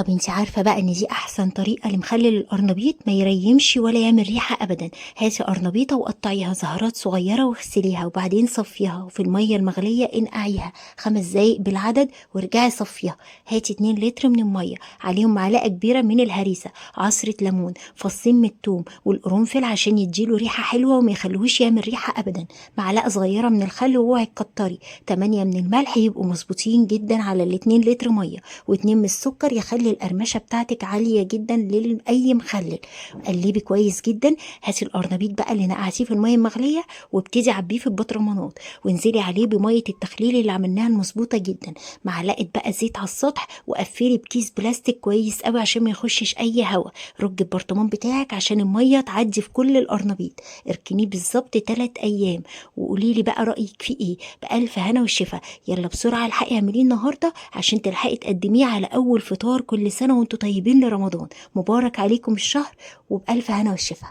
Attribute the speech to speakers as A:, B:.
A: طب انت عارفة بقى ان دي احسن طريقة لمخلل القرنبيط ما يريمش ولا يعمل ريحة ابدا. هاتي قرنبيطة وقطعيها زهرات صغيرة واغسليها وبعدين صفيها وفي المية المغلية انقعيها 5 دقايق بالعدد وارجعي صفيها. هاتي 2 لتر من المية، عليهم معلقة كبيرة من الهريسة، عصرة ليمون، فصين من الثوم والقرنفل عشان يديله ريحة حلوة وما يخلوهوش يعمل ريحة ابدا. معلقة صغيرة من الخل واوعي تكتري. 8 من الملح يبقوا مظبوطين جدا على ال2 لتر مية، و2 من السكر يخلي القرمشة بتاعتك عالية جدا لأي مخلل. قلبي كويس جدا. هاتي القرنبيط بقى اللي نقعتيه في المية المغلية وابتدي عبيه في البطرمانات وانزلي عليه بمية التخليل اللي عملناها المظبوطة جدا. معلقة بقى زيت على السطح وقفلي بكيس بلاستيك كويس قوي عشان ما يخشش اي هواء. رج البرطمان بتاعك عشان المية تعدي في كل القرنبيط. اركنيه بالظبط 3 ايام وقولي لي بقى رأيك فيه ايه. بألف هنا والشفا. يلا بسرعة الحقي اعمليه النهاردة عشان تلحقي تقدميه على أول فطار. كل سنة وانتوا طيبين لرمضان مبارك عليكم الشهر، وبألف هنا والشفا.